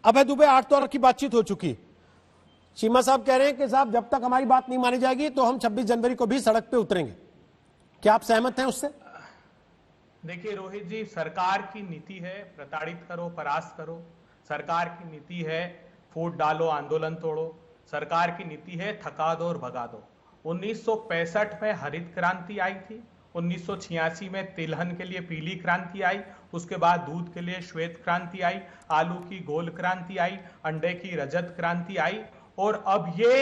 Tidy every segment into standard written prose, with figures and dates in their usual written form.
अभय दुबे 8 तौर की बातचीत हो चुकी। चीमा साहब कह रहे हैं कि साहब जब तक हमारी बात नहीं मानी जाएगी तो हम 26 जनवरी को भी सड़क पे उतरेंगे। क्या आप सहमत हैं उससे? देखिए रोहित जी, सरकार की नीति है प्रताड़ित करो परास्त करो, सरकार की नीति है फूट डालो आंदोलन तोड़ो, सरकार की नीति है थका दो और भगा दो। 1965 में हरित क्रांति आई थी, 1986 में तिलहन के लिए पीली क्रांति आई, उसके बाद दूध के लिए श्वेत क्रांति आई, आलू की गोल क्रांति आई, अंडे की रजत क्रांति आई, और अब ये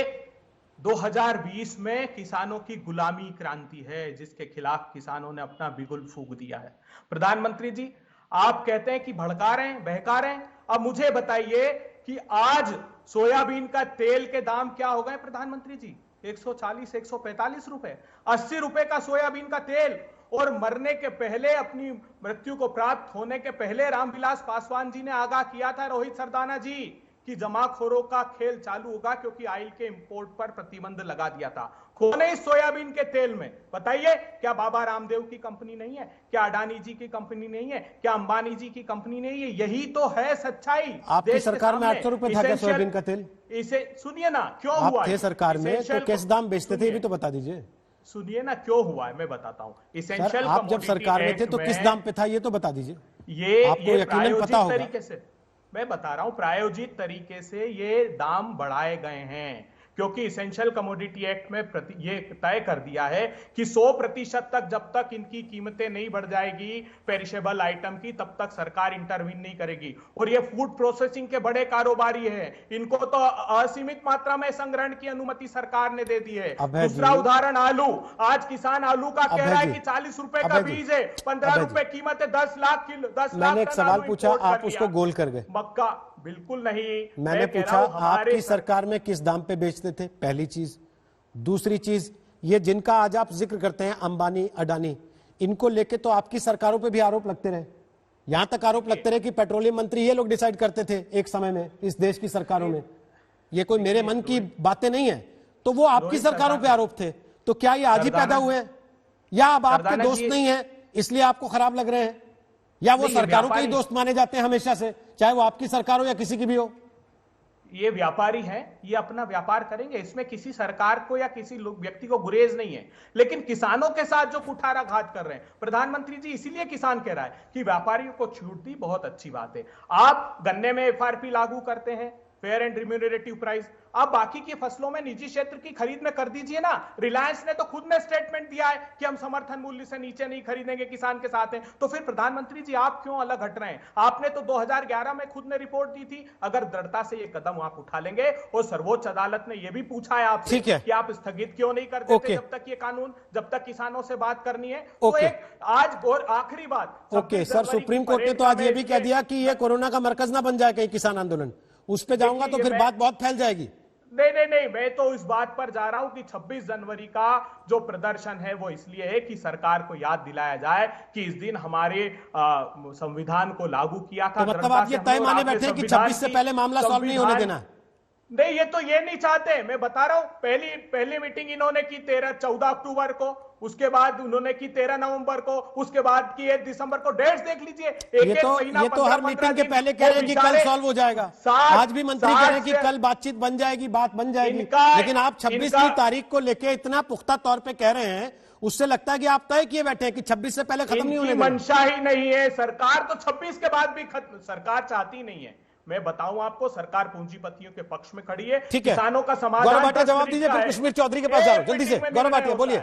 2020 में किसानों की गुलामी क्रांति है जिसके खिलाफ किसानों ने अपना बिगुल फूंक दिया है। प्रधानमंत्री जी, आप कहते हैं कि भड़का रहे हैं बहका रहे हैं, अब मुझे बताइए कि आज सोयाबीन का तेल के दाम क्या हो गए प्रधानमंत्री जी? 140 145 रुपए, 80 रुपए का सोयाबीन का तेल। और मरने के पहले, अपनी मृत्यु को प्राप्त होने के पहले रामविलास पासवान जी ने आगाह किया था रोहित सरदाना जी कि जमाखोरों का खेल चालू होगा, क्योंकि ऑयल के इंपोर्ट पर प्रतिबंध लगा दिया था। कौन है इस सोयाबीन के तेल में? बताइए, क्या बाबा रामदेव की कंपनी नहीं है? क्या अडानी जी की कंपनी नहीं है? क्या अंबानी जी की कंपनी नहीं है? यही तो है सच्चाई। आपकी सरकार में 800 रुपए था क्या सोयाबीन का तेल? इसे सुनिए ना, क्यों आप हुआ थे सरकार में तो किस दाम बेचते थे ये भी तो बता दीजिए। सुनिए ना, क्यों हुआ है मैं बताता हूं। सर, आप जब सरकार में थे तो किस दाम पे था ये तो बता दीजिए। ये आपको यकीनन पता होगा। तरीके से मैं बता रहा हूं, प्रायोजित तरीके से ये दाम बढ़ाए गए हैं, क्योंकि इसेंशियल कमोडिटी एक्ट में ये तय कर दिया है कि 100% तक जब तक इनकी कीमतें नहीं बढ़ जाएगी पेरिशेबल आइटम की, तब तक सरकार इंटरवीन नहीं करेगी। और ये फूड प्रोसेसिंग के बड़े कारोबारी हैं, इनको तो असीमित मात्रा में संग्रहण की अनुमति सरकार ने दे दी है। दूसरा उदाहरण आलू, आज किसान आलू का कह रहा है कि 40 रुपए का बीज है, 15 रुपए कीमत है, 10 लाख किलो, 10 लाख। मैंने एक सवाल पूछा, आप उसको गोल कर गए। मक्का बिल्कुल नहीं। मैंने पूछा आपकी सरकार में किस दाम पे बेचते थे, पहली चीज। दूसरी चीज, ये जिनका आज आप जिक्र करते हैं अंबानी अडानी, इनको लेके तो आपकी सरकारों पे भी आरोप लगते रहे। यहां तक आरोप लगते रहे कि पेट्रोलियम मंत्री ये लोग डिसाइड करते थे एक समय में इस देश की सरकारों में। ये कोई मेरे मन की बातें नहीं है, तो वो आपकी सरकारों पे आरोप थे। तो क्या ये आज ही पैदा हुए हैं, या अब आपके दोस्त नहीं है इसलिए आपको खराब लग रहे हैं, या वो सरकारों के ही दोस्त माने जाते हैं हमेशा से, चाहे वो आपकी सरकार हो या किसी की भी हो? ये व्यापारी हैं, ये अपना व्यापार करेंगे, इसमें किसी सरकार को या किसी व्यक्ति को गुरेज नहीं है। लेकिन किसानों के साथ जो कुठाराघात कर रहे हैं प्रधानमंत्री जी, इसीलिए किसान कह रहा है कि व्यापारियों को छूट दी, बहुत अच्छी बात है। आप गन्ने में एफआरपी लागू करते हैं, फेयर एंड रिम्यूनरेटिव प्राइस, आप बाकी की फसलों में निजी क्षेत्र की खरीद में कर दीजिए ना। रिलायंस ने तो खुद ने स्टेटमेंट दिया है कि हम समर्थन मूल्य से नीचे नहीं खरीदेंगे, किसान के साथ हैं। तो फिर प्रधानमंत्री जी आप क्यों अलग हट रहे हैं? आपने तो 2011 में खुद ने रिपोर्ट दी थी। अगर दृढ़ता से ये कदम आप उठा लेंगे, और सर्वोच्च अदालत ने यह भी पूछा है आपसे कि आप स्थगित क्यों नहीं कर देते जब तक ये कानून, जब तक किसानों से बात करनी है। तो एक आज और आखिरी बात, ओके सर, सुप्रीम कोर्ट ने तो आज ये भी कह दिया कि ये कोरोना का मरकज ना बन जाए कहीं किसान आंदोलन। उस पे जाऊंगा तो फिर बात बहुत फैल जाएगी। नहीं, मैं तो इस बात पर जा रहा हूं कि 26 जनवरी का जो प्रदर्शन है वो इसलिए है कि सरकार को याद दिलाया जाए कि इस दिन हमारे संविधान को लागू किया था। तो मतलब आप ये तय माने बैठे कि 26 से पहले मामला सॉल्व नहीं होने देना? नहीं, ये तो ये नहीं चाहते। मैं बता रहा हूं, पहली मीटिंग इन्होंने की 14 अक्टूबर को, उसके बाद उन्होंने की 13 नवंबर को, उसके बाद की 1 दिसंबर को। डेट्स देख लीजिए, एक महीना। ये तो हर मीटिंग के पहले कह रहे हैं कि कल सॉल्व हो जाएगा। आज भी मंत्री कह रहे हैं कि कल बातचीत बन जाएगी, बात बन जाएगी। लेकिन आप 26 की तारीख को लेके इतना पुख्ता तौर पे कह रहे हैं, उससे लगता है कि आप तय किए बैठे हैं कि 26 से पहले खत्म नहीं होने देना। मंशा ही नहीं है। सरकार तो 26 के बाद भी खत्म सरकार चाहती नहीं है। मैं बताऊं आपको, सरकार पूंजीपतियों के पक्ष में खड़ी है, किसानों का समाधान। गौरव भाटिया जवाब दीजिए, फिर कश्मीर चौधरी के पास जाओ जल्दी से। गौरव भाटिया बोलिए।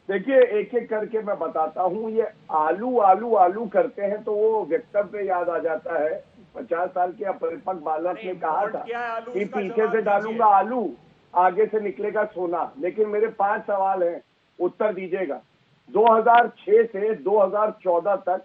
देखिए, एक एक करके मैं बताता हूं। ये आलू आलू आलू करते हैं तो वो वक्तव्य याद आ जाता है। 50 साल के अपरिपक्व बालक ने कहा था कि पीछे से डालूंगा आलू, आगे से निकलेगा सोना। लेकिन मेरे 5 सवाल हैं, उत्तर दीजिएगा। 2006 से 2014 तक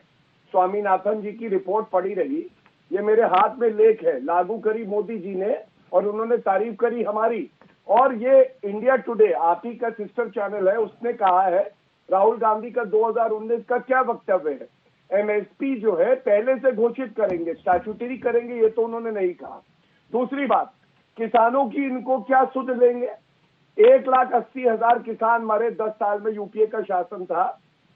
स्वामीनाथन जी की रिपोर्ट पड़ी रही। ये मेरे हाथ में लेख है। लागू करी मोदी जी ने और उन्होंने तारीफ करी हमारी। और ये इंडिया टुडे, आप ही का सिस्टर चैनल है, उसने कहा है राहुल गांधी का 2019 का क्या वक्तव्य है। एमएसपी जो है पहले से घोषित करेंगे, स्टैट्यूटरी करेंगे, ये तो उन्होंने नहीं कहा। दूसरी बात, किसानों की इनको क्या सुध लेंगे। 1,80,000 किसान मरे 10 साल में यूपीए का शासन था।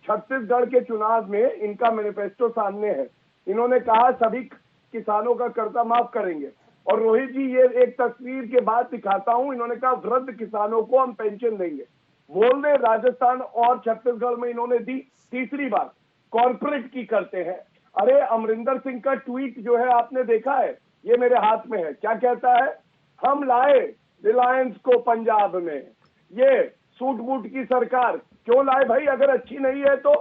छत्तीसगढ़ के चुनाव में इनका मैनिफेस्टो सामने है। इन्होंने कहा सभी किसानों का कर्जा माफ करेंगे। और रोहित जी, ये एक तस्वीर के बाद दिखाता हूं, इन्होंने कहा वृद्ध किसानों को हम पेंशन देंगे। बोल रहे राजस्थान और छत्तीसगढ़ में इन्होंने दी। तीसरी बात कॉर्पोरेट की करते हैं। अरे अमरिंदर सिंह का ट्वीट जो है आपने देखा है, ये मेरे हाथ में है, क्या कहता है? हम लाए रिलायंस को पंजाब में, ये सूट बूट की सरकार। क्यों लाए भाई? अगर अच्छी नहीं है तो